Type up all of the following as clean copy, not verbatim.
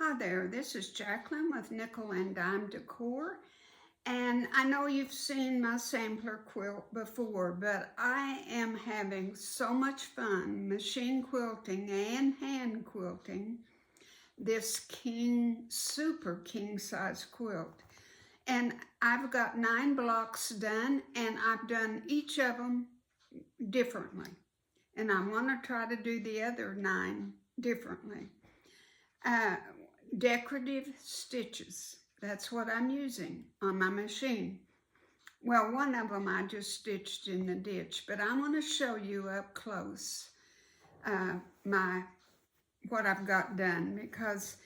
Hi there, this is Jacqueline with Nikkel Dime Decor, and I know you've seen my sampler quilt before, but I am having so much fun machine quilting and hand quilting this super king size quilt. And I've got 9 blocks done, and I've done each of them differently. And I want to try to do the other 9 differently. Decorative stitches. That's what I'm using on my machine. Well, one of them I just stitched in the ditch, but I want to show you up close what I've got done, because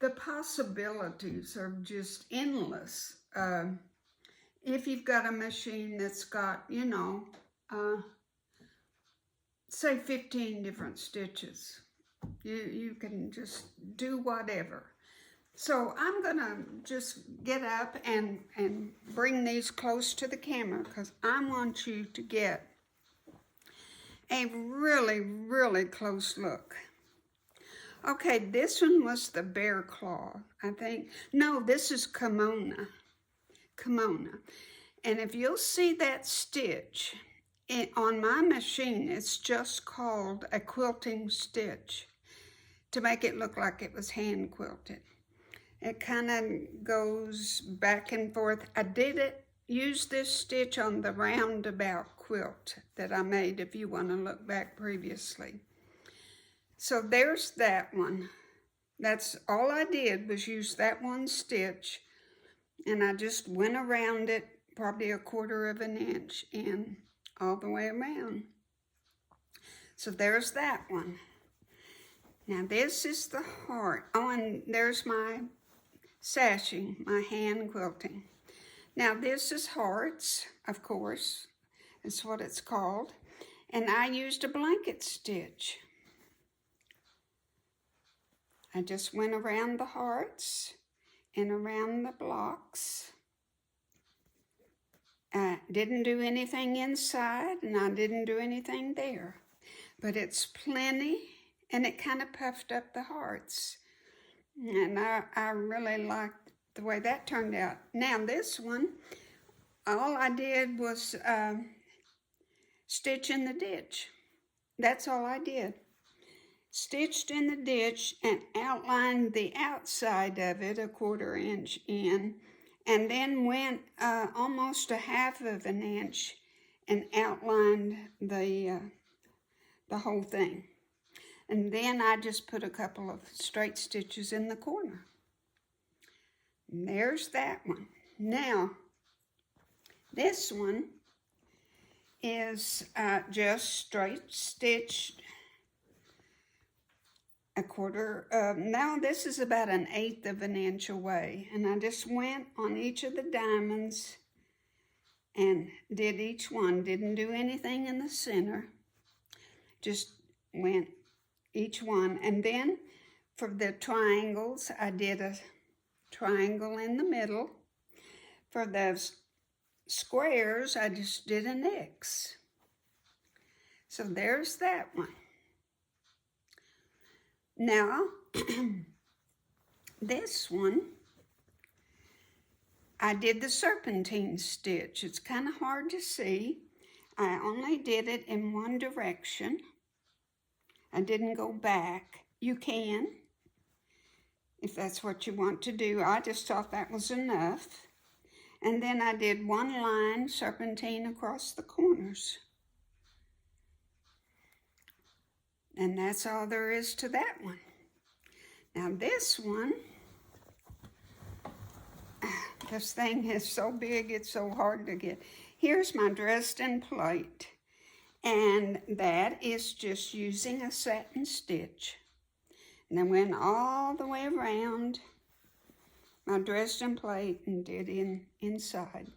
the possibilities are just endless. If you've got a machine that's got, say 15 different stitches, you can just do whatever. So I'm gonna just get up and bring these close to the camera, because I want you to get a really, really close look. Okay, this one was the bear claw, I think. No, this is Kimona. And if you'll see that stitch, on my machine, it's just called a quilting stitch to make it look like it was hand quilted. It kind of goes back and forth. I did use this stitch on the roundabout quilt that I made, if you want to look back previously. So there's that one. That's all I did, was use that one stitch, and I just went around it probably 1/4 of an inch in all the way around. So there's that one. Now this is the heart. Oh, and there's my sashing, my hand quilting. Now this is hearts, of course, that's what it's called. And I used a blanket stitch. I just went around the hearts and around the blocks. I didn't do anything inside, and I didn't do anything there. But it's plenty, and it kind of puffed up the hearts. And I really liked the way that turned out. Now this one, all I did was stitch in the ditch. That's all I did. Stitched in the ditch and outlined the outside of it 1/4 inch in, and then went almost 1/2 of an inch and outlined the whole thing. And then I just put a couple of straight stitches in the corner. And there's that one. Now, this one is just straight stitched 1/4. Now this is about 1/8 of an inch away. And I just went on each of the diamonds and did each one. Didn't do anything in the center. Just went each one. And then for the triangles, I did a triangle in the middle. For the squares, I just did an X. So there's that one. Now, this one, I did the Serpentine Stitch. It's kind of hard to see. I only did it in one direction. I didn't go back. You can, if that's what you want to do. I just thought that was enough. And then I did one line serpentine across the corners. And that's all there is to that one. Now this one, this thing is so big, it's so hard to get. Here's my Dresden plate. And that is just using a satin stitch. And I went all the way around my Dresden plate and did inside.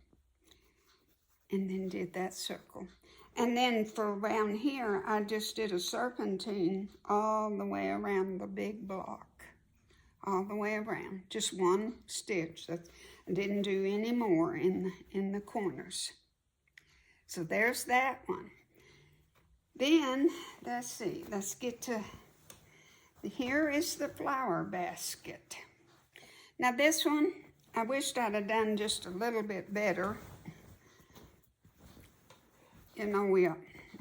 And then did that circle. And then for around here, I just did a serpentine all the way around the big block. All the way around. Just one stitch. I didn't do any more in the corners. So there's that one. Then, let's see, let's get to Here is the flower basket. Now this one, I wished I'd have done just a little bit better. You know,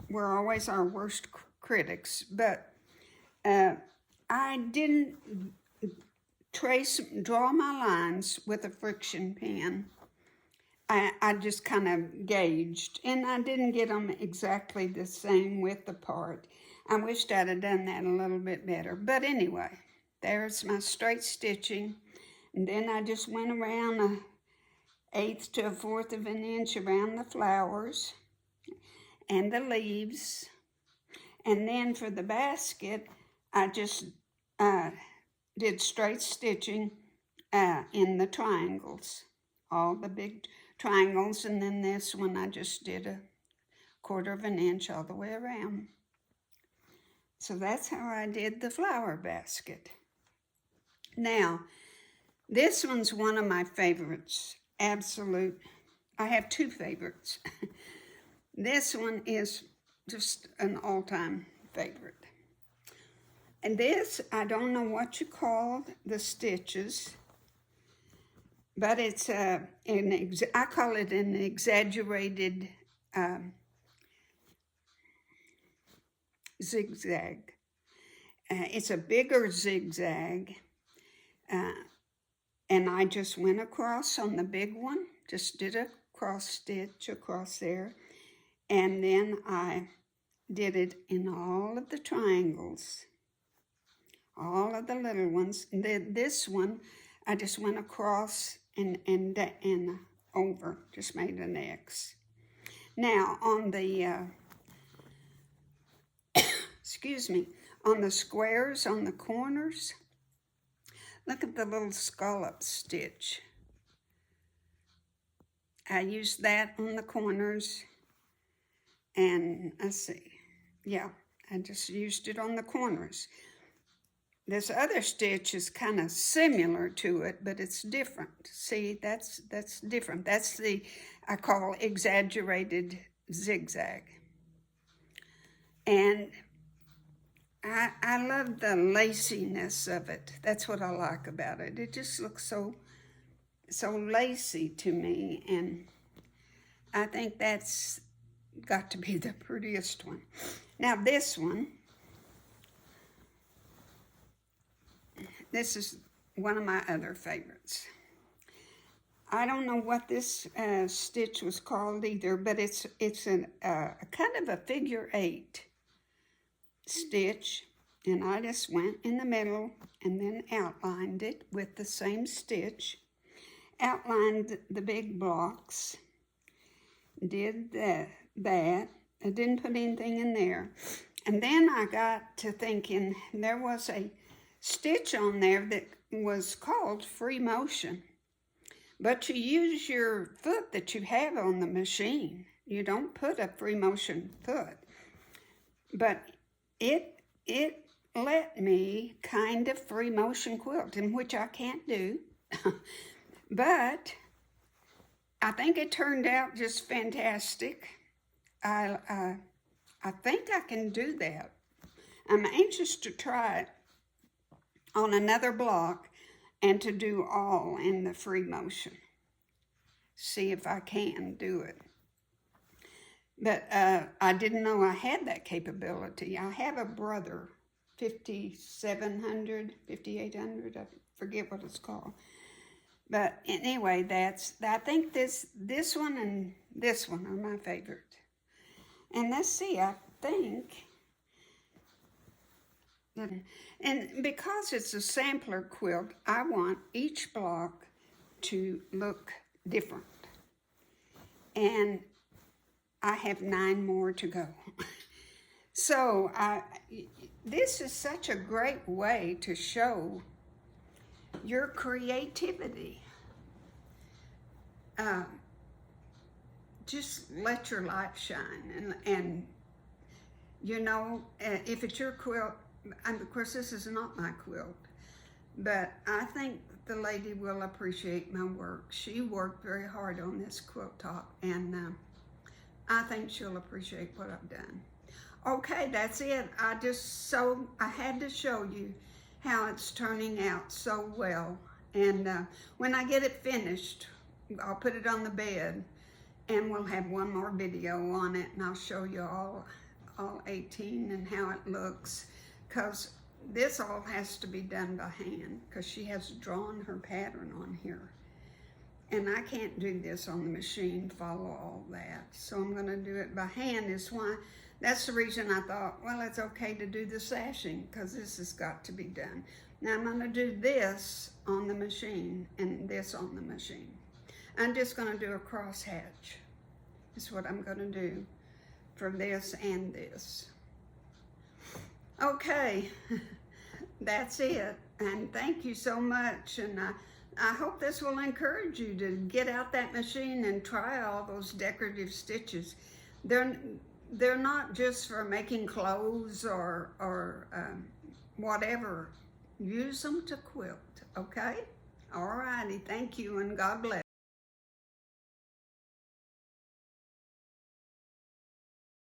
we're always our worst critics, but I didn't draw my lines with a friction pen. I just kind of gauged, and I didn't get them exactly the same width apart. I wished I'd have done that a little bit better. But anyway, there's my straight stitching. And then I just went around 1/8 to 1/4 of an inch around the flowers and the leaves. And then for the basket, I just did straight stitching in the triangles, all the big triangles. And then this one, I just did 1/4 of an inch all the way around. So that's how I did the flower basket. Now, this one's one of my favorites, absolute. I have 2 favorites. This one is just an all-time favorite. And this, I don't know what you call the stitches, but it's I call it an exaggerated zigzag. It's a bigger zigzag, and I just went across on the big one, just did a cross stitch across there, and then I did it in all of the triangles, all of the little ones. This one, I just went across and over, just made an X. Now on the excuse me, on the squares, on the corners, look at the little scallop stitch. I used that on the corners, and let's see, yeah, I just used it on the corners. This other stitch is kind of similar to it, but it's different. See, that's different. That's the, I call exaggerated zigzag. And I love the laciness of it. That's what I like about it. It just looks so lacy to me, and I think that's got to be the prettiest one. Now this one, this is one of my other favorites. I don't know what this stitch was called either, but it's a kind of a figure 8 stitch, and I just went in the middle and then outlined it with the same stitch, outlined the big blocks, did that. I didn't put anything in there. And then I got to thinking there was a stitch on there that was called free motion, but you use your foot that you have on the machine. You don't put a free motion foot, but it let me kind of free motion quilting, which I can't do, but I think it turned out just fantastic. I think I can do that. I'm anxious to try it on another block and to do all in the free motion. See if I can do it. But I didn't know I had that capability. I have a brother, 5700, 5800, I forget what it's called. But anyway, I think this one and this one are my favorite. And let's see, I think, and because it's a sampler quilt, I want each block to look different. And I have 9 more to go. So this is such a great way to show your creativity. Just let your light shine, and you know, if it's your quilt, and of course this is not my quilt, but I think the lady will appreciate my work. She worked very hard on this quilt top, and I think she'll appreciate what I've done. Okay, that's it. I had to show you how it's turning out so well. And when I get it finished, I'll put it on the bed, and we'll have one more video on it, and I'll show you all 18 and how it looks, because this all has to be done by hand, because she has drawn her pattern on here. And I can't do this on the machine, follow all that. So I'm gonna do it by hand. That's the reason I thought, well, it's okay to do the sashing, because this has got to be done. Now I'm gonna do this on the machine and this on the machine. I'm just gonna do a cross hatch. Is what I'm gonna do for this and this. Okay, that's it. And thank you so much. And I hope this will encourage you to get out that machine and try all those decorative stitches. They're not just for making clothes or whatever. Use them to quilt, okay? All righty, thank you, and God bless.